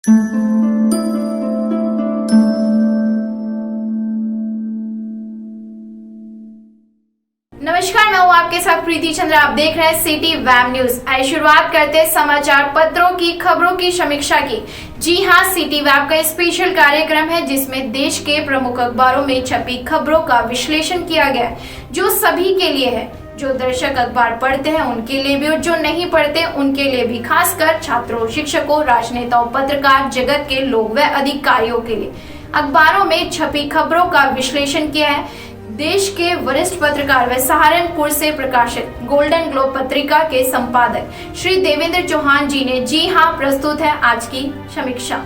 नमस्कार, मैं हूँ आपके साथ प्रीति चंद्र। आप देख रहे हैं सिटी वेब न्यूज। आइए शुरुआत करते हैं समाचार पत्रों की खबरों की समीक्षा की। जी हाँ, सिटी वेब का स्पेशल कार्यक्रम है जिसमें देश के प्रमुख अखबारों में छपी खबरों का विश्लेषण किया गया है, जो सभी के लिए है। जो दर्शक अखबार पढ़ते हैं उनके लिए भी और जो नहीं पढ़ते उनके लिए भी, खासकर छात्रों, शिक्षकों, राजनेताओं, पत्रकार जगत के लोग व अधिकारियों के लिए अखबारों में छपी खबरों का विश्लेषण किया है। देश के वरिष्ठ पत्रकार व सहारनपुर से प्रकाशित गोल्डन ग्लोब पत्रिका के संपादक श्री देवेंद्र चौहान जी ने जी हाँ प्रस्तुत है आज की समीक्षा।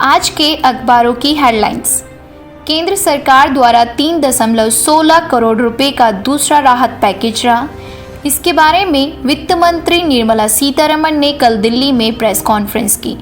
आज के अखबारों की हेडलाइंस। केंद्र सरकार द्वारा 3.16 करोड़ रुपए का दूसरा राहत पैकेज रहा। इसके बारे में वित्त मंत्री निर्मला सीतारमण ने कल दिल्ली में प्रेस कॉन्फ्रेंस की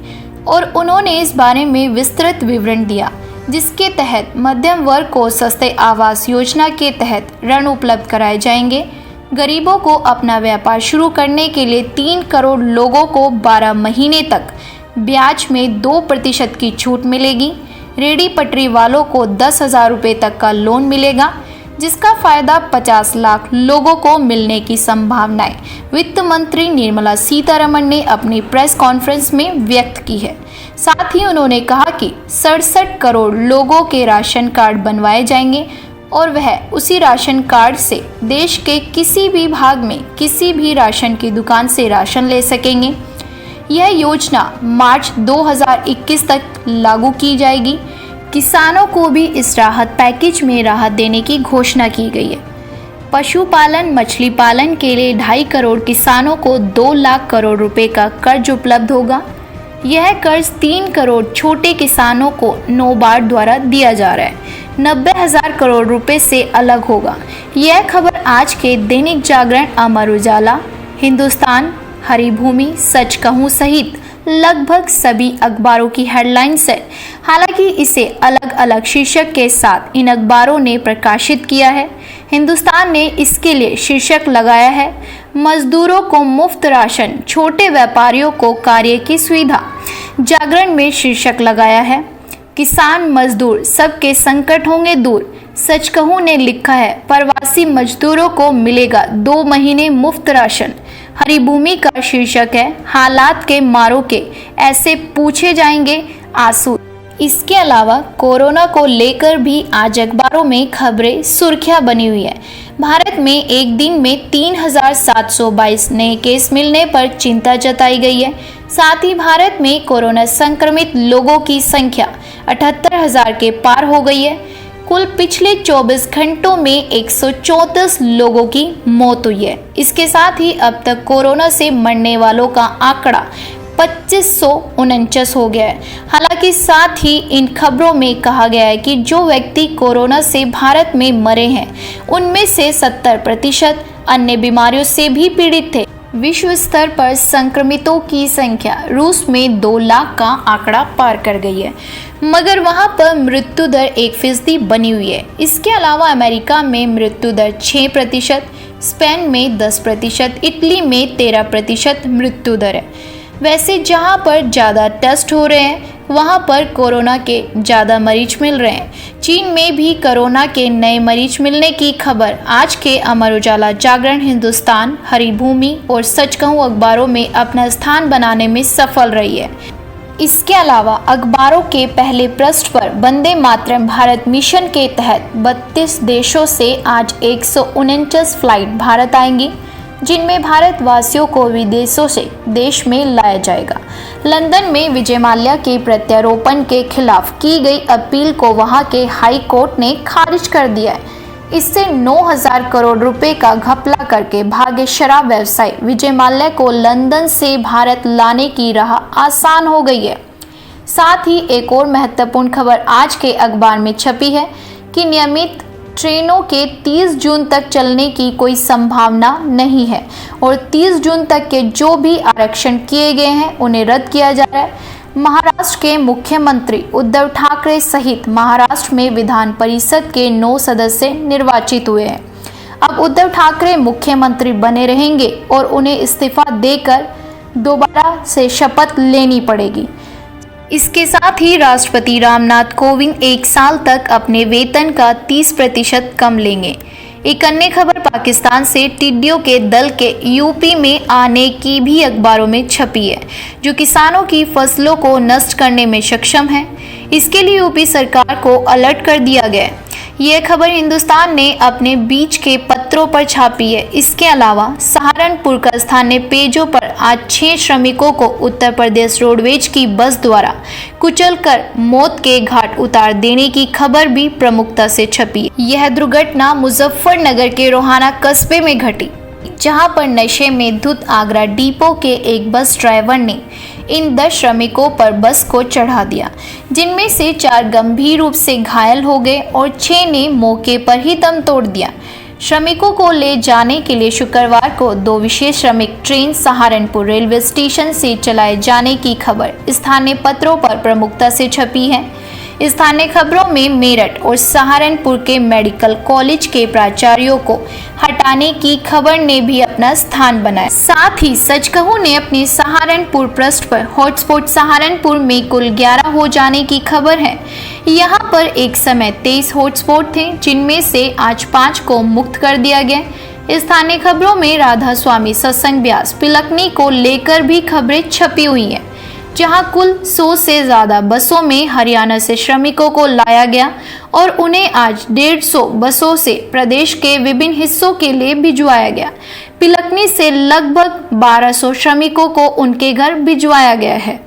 और उन्होंने इस बारे में विस्तृत विवरण दिया, जिसके तहत मध्यम वर्ग को सस्ते आवास योजना के तहत ऋण उपलब्ध कराए जाएंगे। गरीबों को अपना व्यापार शुरू करने के लिए 3 करोड़ लोगों को 12 महीने तक ब्याज में 2% की छूट मिलेगी। रेहड़ी पटरी वालों को 10,000 रुपये तक का लोन मिलेगा, जिसका फायदा 50 लाख लोगों को मिलने की संभावनाएं वित्त मंत्री निर्मला सीतारमण ने अपनी प्रेस कॉन्फ्रेंस में व्यक्त की है। साथ ही उन्होंने कहा कि 67 करोड़ लोगों के राशन कार्ड बनवाए जाएंगे और वह उसी राशन कार्ड से देश के किसी भी भाग में किसी भी राशन की दुकान से राशन ले सकेंगे। यह योजना मार्च 2021 तक लागू की जाएगी। किसानों को भी इस राहत पैकेज में राहत देने की घोषणा की गई है। पशुपालन, मछली पालन के लिए 2.5 करोड़ किसानों को 2 लाख करोड़ रुपए का कर्ज उपलब्ध होगा। यह कर्ज 3 करोड़ छोटे किसानों को नाबार्ड द्वारा दिया जा रहा है। 90,000 करोड़ रुपए से अलग होगा। यह खबर आज के दैनिक जागरण, अमर उजाला, हिंदुस्तान, हरिभूमि, सच कहूं सहित लगभग सभी अखबारों की हेडलाइंस है। हालांकि इसे अलग अलग शीर्षक के साथ इन अखबारों ने प्रकाशित किया है। हिंदुस्तान ने इसके लिए शीर्षक लगाया है, मजदूरों को मुफ्त राशन, छोटे व्यापारियों को कार्य की सुविधा। जागरण में शीर्षक लगाया है, किसान मजदूर सबके संकट होंगे दूर। सच कहूं ने लिखा है, प्रवासी मजदूरों को मिलेगा 2 महीने मुफ्त राशन। हरिभूमि का शीर्षक है, हालात के मारों के ऐसे पूछे जाएंगे आंसू। इसके अलावा कोरोना को लेकर भी आज अखबारों में खबरें सुर्खियां बनी हुई है। भारत में एक दिन में 3,722 नए केस मिलने पर चिंता जताई गई है। साथ ही भारत में कोरोना संक्रमित लोगों की संख्या 78,000 के पार हो गई है। कुल पिछले 24 घंटों में 134 लोगों की मौत हुई है। इसके साथ ही अब तक कोरोना से मरने वालों का आंकड़ा 2549 हो गया है। हालांकि साथ ही इन खबरों में कहा गया है कि जो व्यक्ति कोरोना से भारत में मरे हैं उनमें से 70% अन्य बीमारियों से भी पीड़ित थे। विश्व स्तर पर संक्रमितों की संख्या रूस में 2 लाख का आंकड़ा पार कर गई है, मगर वहां पर मृत्यु दर 1% बनी हुई है। इसके अलावा अमेरिका में मृत्यु दर 6%, स्पेन में 10%, इटली में 13% मृत्यु दर है। वैसे जहां पर ज़्यादा टेस्ट हो रहे हैं वहां पर कोरोना के ज़्यादा मरीज मिल रहे हैं। चीन में भी कोरोना के नए मरीज मिलने की खबर आज के अमर उजाला, जागरण, हिंदुस्तान, हरिभूमि और सच कहूं अखबारों में अपना स्थान बनाने में सफल रही है। इसके अलावा अखबारों के पहले पृष्ठ पर वंदे मातरम भारत मिशन के तहत 32 देशों से आज 149 फ्लाइट भारत आएंगी, जिनमें भारतवासियों को विदेशों से देश में लाया जाएगा। लंदन में विजय माल्या के प्रत्यारोपण के खिलाफ की गई अपील को वहां के हाई कोर्ट ने खारिज कर दिया है। इससे 9,000 करोड़ रुपए का घपला करके भागे शराब व्यवसायी विजय माल्या को लंदन से भारत लाने की राह आसान हो गई है। साथ ही एक और महत्वपूर्ण खबर आज के अखबार में छपी है कि नियमित ट्रेनों के 30 जून तक चलने की कोई संभावना नहीं है और 30 जून तक के जो भी आरक्षण किए गए हैं उन्हें रद्द किया जा रहा है। महाराष्ट्र के मुख्यमंत्री उद्धव ठाकरे सहित महाराष्ट्र में विधान परिषद के 9 सदस्य निर्वाचित हुए हैं। अब उद्धव ठाकरे मुख्यमंत्री बने रहेंगे और उन्हें इस्तीफा देकर दोबारा से शपथ लेनी पड़ेगी। इसके साथ ही राष्ट्रपति रामनाथ कोविंद 1 साल तक अपने वेतन का 30% कम लेंगे। एक अन्य खबर पाकिस्तान से टिड्डियों के दल के यूपी में आने की भी अखबारों में छपी है, जो किसानों की फसलों को नष्ट करने में सक्षम है। इसके लिए यूपी सरकार को अलर्ट कर दिया गया है। यह खबर हिंदुस्तान ने अपने बीच के पत्रों पर छापी है। इसके अलावा सहारनपुर का स्थानीय पेजों पर आज 6 श्रमिकों को उत्तर प्रदेश रोडवेज की बस द्वारा कुचलकर मौत के घाट उतार देने की खबर भी प्रमुखता से छपी है। यह दुर्घटना मुजफ्फरनगर के रोहाना कस्बे में घटी, जहां पर नशे में धुत आगरा डिपो के एक बस ड्राइवर ने इन 10 श्रमिकों पर बस को चढ़ा दिया, जिनमें से 4 गंभीर रूप से घायल हो गए और 6 ने मौके पर ही दम तोड़ दिया। श्रमिकों को ले जाने के लिए शुक्रवार को 2 विशेष श्रमिक ट्रेन सहारनपुर रेलवे स्टेशन से चलाए जाने की खबर स्थानीय पत्रों पर प्रमुखता से छपी है। स्थानीय खबरों में मेरठ और सहारनपुर के मेडिकल कॉलेज के प्राचार्यों को हटाने की खबर ने भी अपना स्थान बनाया। साथ ही सच कहूं ने अपने सहारनपुर पृष्ठ पर हॉटस्पॉट सहारनपुर में कुल 11 हो जाने की खबर है। यहां पर एक समय 23 हॉटस्पॉट थे, जिनमें से आज 5 को मुक्त कर दिया गया। स्थानीय खबरों में राधा स्वामी सत्संग ब्यास पिलकनी को लेकर भी खबरें छपी हुई हैं, जहां कुल 100 से ज़्यादा बसों में हरियाणा से श्रमिकों को लाया गया और उन्हें आज 150 बसों से प्रदेश के विभिन्न हिस्सों के लिए भिजवाया गया। पिलकनी से लगभग 1200 श्रमिकों को उनके घर भिजवाया गया है।